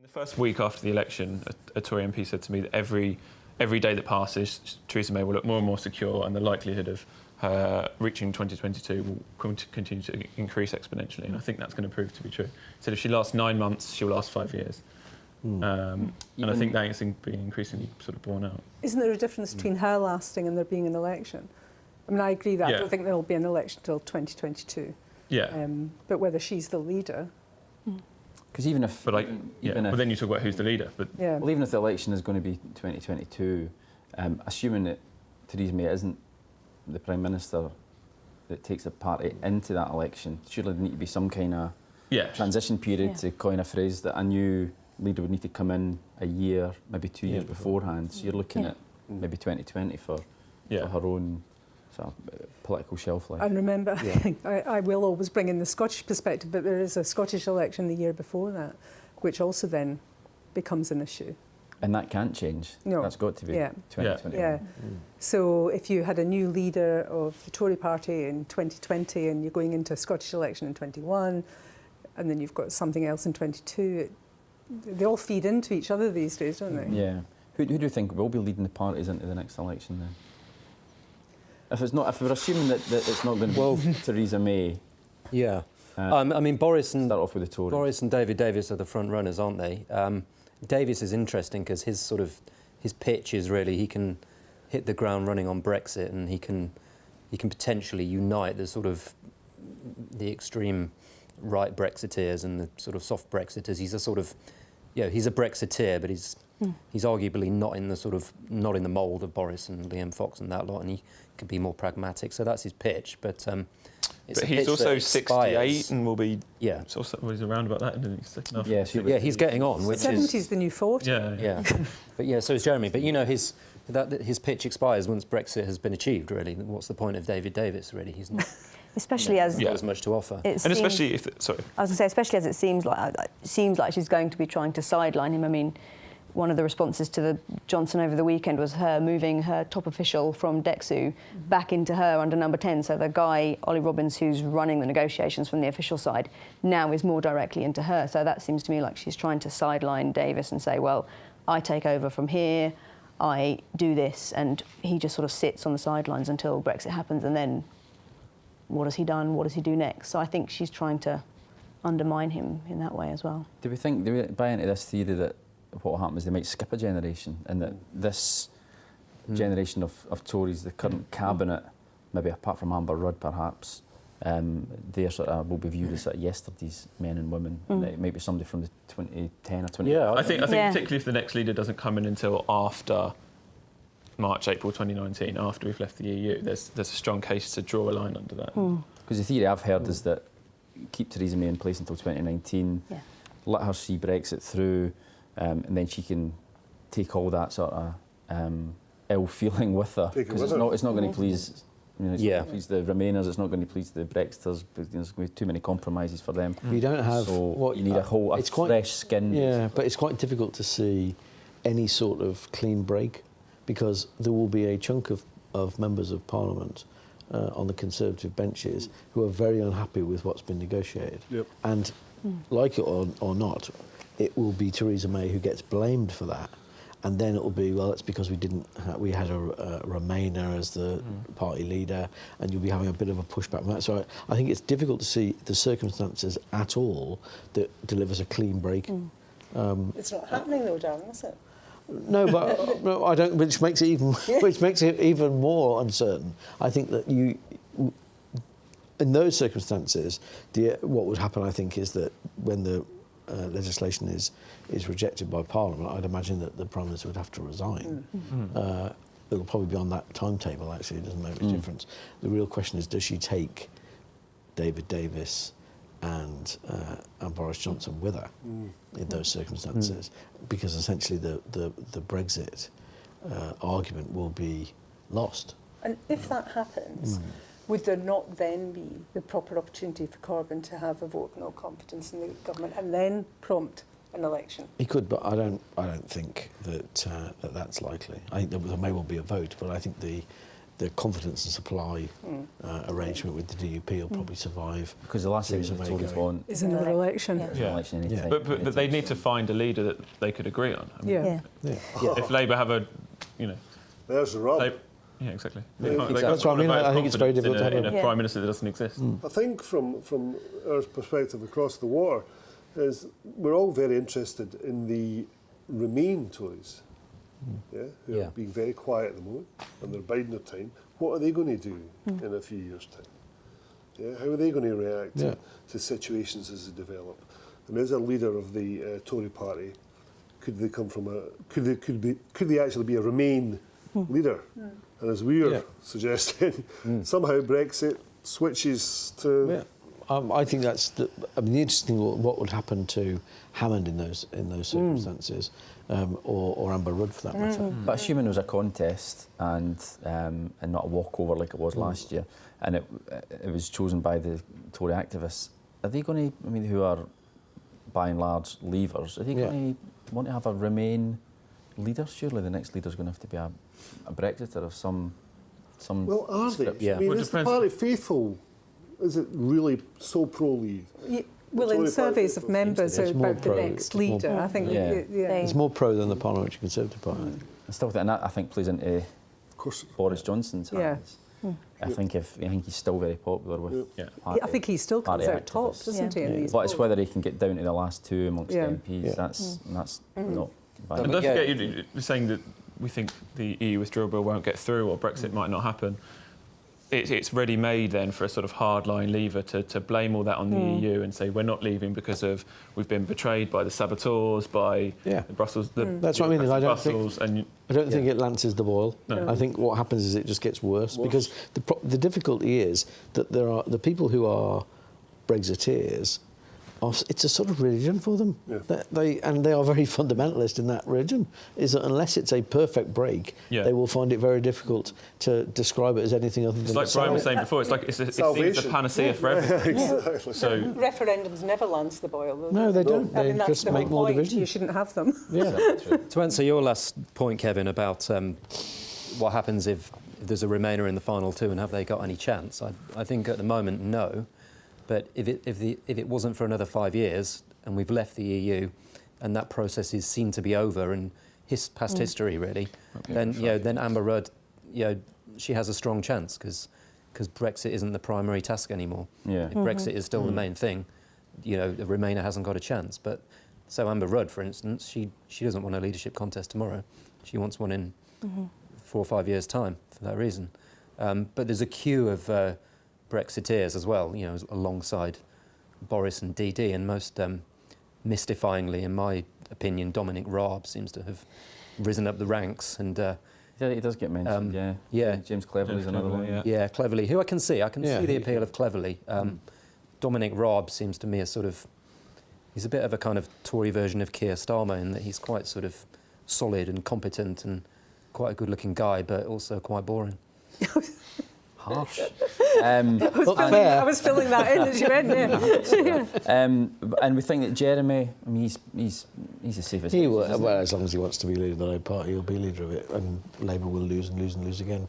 The first week after the election, a Tory MP said to me that every day that passes, Theresa May will look more and more secure, and the likelihood of her reaching 2022 will continue to increase exponentially. And I think that's going to prove to be true. He said if she lasts 9 months, she'll last 5 years. And I think that is being increasingly sort of borne out. Isn't there a difference between her lasting and there being an election? I mean, I agree that I don't think there'll be an election till 2022. Yeah. But whether she's the leader. Because even if... But then you talk about who's the leader. But well, even if the election is going to be 2022, assuming that Theresa May isn't the Prime Minister that takes a party into that election, surely there need to be some kind of transition period, to coin a phrase, that a new leader would need to come in a year, maybe 2 years beforehand. So you're looking at maybe 2020 for her own sort of political shelf life. And remember, I will always bring in the Scottish perspective, but there is a Scottish election the year before that, which also then becomes an issue. And that can't change. No. That's got to be 2021. Yeah. So if you had a new leader of the Tory party in 2020 and you're going into a Scottish election in 21, and then you've got something else in 22, they all feed into each other these days, don't they? Yeah. Who do you think will be leading the parties into the next election then? If we're assuming that it's not going to be Theresa May. Yeah. I mean, Boris and start off with the Tories. Boris and David Davis are the front runners, aren't they? Davis is interesting because his pitch is really, he can hit the ground running on Brexit, and he can potentially unite the extreme right Brexiteers and the sort of soft Brexiters. He's a sort of, he's a Brexiteer, but he's arguably not in the mould of Boris and Liam Fox and that lot, and he could be more pragmatic. So that's his pitch, but he's also 68 and will be. Yeah, it's also he's around about that, isn't he? He's getting on. Which 70's the new 40. Yeah. But so is Jeremy. But his pitch expires once Brexit has been achieved. Really, what's the point of David Davis? Really, he's not. Especially as not as much to offer. Especially as it seems like she's going to be trying to sideline him. I mean, one of the responses to the Johnson over the weekend was her moving her top official from DEXU back into her under number 10. So the guy, Ollie Robbins, who's running the negotiations from the official side, now is more directly into her. So that seems to me like she's trying to sideline Davis and say, well, I take over from here, I do this, and he just sort of sits on the sidelines until Brexit happens, and then what has he done? What does he do next? So I think she's trying to undermine him in that way as well. Do we buy into this theory that what will happen is they might skip a generation, and that this generation of Tories, the current cabinet, maybe apart from Amber Rudd perhaps, they will be viewed as sort of yesterday's men and women. And it might be somebody from the 2010 or 20. Yeah, I think particularly if the next leader doesn't come in until after March, April 2019, after we've left the EU, there's a strong case to draw a line under that. Because the theory I've heard is that keep Theresa May in place until 2019, let her see Brexit through, and then she can take all that sort of ill feeling with her, because it's not going to please. It's not going to please the Remainers. It's not going to please the Brexiters. There's going to be too many compromises for them. You don't have you need a fresh skin. Yeah, but it's quite difficult to see any sort of clean break, because there will be a chunk of members of Parliament on the Conservative benches who are very unhappy with what's been negotiated. And like it or not, it will be Theresa May who gets blamed for that. And then it will be, well, it's because we had a Remainer as the party leader, and you'll be having a bit of a pushback from that. So I think it's difficult to see the circumstances at all that delivers a clean break. It's not happening though, Darren, is it? No, but no, I don't. Which makes it even more uncertain. I think that in those circumstances, what would happen, I think, is that when the legislation is rejected by Parliament, I'd imagine that the Prime Minister would have to resign. It'll probably be on that timetable. Actually, it doesn't make much difference. The real question is, does she take David Davis and Boris Johnson with her in those circumstances? Because essentially the Brexit argument will be lost. And if that happens, would there not then be the proper opportunity for Corbyn to have a vote of no confidence in the government and then prompt an election? He could, but I don't think that that's likely. I think there may well be a vote, but I think the confidence and supply arrangement with the DUP will probably survive. Because the last thing Theresa the May Tories going. want Is another election. Yeah. is an election any time. But they need to find a leader that they could agree on. I mean, Yeah. Yeah. If Labour have a, There's the rub. yeah, exactly. Yeah. They can't- they Exactly. can't That's what I mean. vote I think it's very confidence difficult to in have a a- prime minister that doesn't exist. I think from our perspective across the water is we're all very interested in the Remain Tories, who Yeah. are being very quiet at the moment and they're biding their time. What are they going to do in a few years' time? Yeah, how are they going to react to situations as they develop? And as a leader of the Tory party, could they come from could they actually be a Remain leader? And as we're suggesting, somehow Brexit switches to. Yeah. I think that's the interesting what would happen to Hammond in those circumstances, or Amber Rudd for that matter. But assuming it was a contest and not a walkover like it was last year, and it was chosen by the Tory activists, are they going to? I mean, who are by and large leavers? Are they going to want to have a Remain leader? Surely the next leader's going to have to be a Brexiter of some. Well, are they? Yeah. I mean, Well, it is the depends. party faithful? Is it really so pro-leave? Well, in Tory surveys of party members It's more about the pro- next it's more leader, I think. Yeah. It's more pro than the Parliamentary Conservative Party. I still think, and that I think plays into Of course. Boris Johnson's Yeah. hands. I think he's still very popular with. Yeah. Party, I think he still comes party out top, activists. doesn't he? In Yeah. these But it's polls? whether he can get down to the last two amongst Yeah. MPs. Yeah. That's not. And Bad. don't Yeah. forget, you're saying that we think the EU withdrawal bill won't get through or Brexit might not happen. It's ready-made then for a sort of hardline leaver to blame all that on the EU and say we're not leaving because of we've been betrayed by the saboteurs, by Yeah. the Brussels. That's what I mean. I don't think Brussels, and I don't think it lances the boil. No. I think what happens is it just gets worse because the difficulty is that there are the people who are Brexiteers. It's a sort of religion for them. Yeah. They are very fundamentalist in that religion. Is that unless it's a perfect break, they will find it very difficult to describe it as anything other it's than. like Brian was saying before. It's like it seems a Salvation. panacea for everything. Exactly. So Referendums never lance the boil, though. No, they don't. I They mean, that's just the make whole more point. division. You shouldn't have them. Yeah. To answer your last point, Kevin, about what happens if there's a Remainer in the final two and have they got any chance, I think at the moment, no. But if it wasn't for another 5 years and we've left the EU and that process is seen to be over and past history, really, then Amber Rudd, she has a strong chance because Brexit isn't the primary task anymore. Yeah. If Brexit is still the main thing, the Remainer hasn't got a chance. But so Amber Rudd, for instance, she doesn't want a leadership contest tomorrow. She wants one in 4 or 5 years' time for that reason. But there's a queue of Brexiteers as well, alongside Boris and DD, and most mystifyingly, in my opinion, Dominic Raab seems to have risen up the ranks and. He does get mentioned. yeah. James Cleverly's another one. Yeah. Yeah, Cleverly, who I can see. I can Yeah, see the he- appeal of Cleverly. Dominic Raab seems to me he's a bit of a kind of Tory version of Keir Starmer in that he's quite sort of solid and competent and quite a good-looking guy, but also quite boring. Harsh. I was filling that in as you went, yeah. And we think that Jeremy, I mean, he's the safest. He will, well, as long as he wants to be leader of the Labour Party, he'll be leader of it, and Labour will lose and lose and lose again.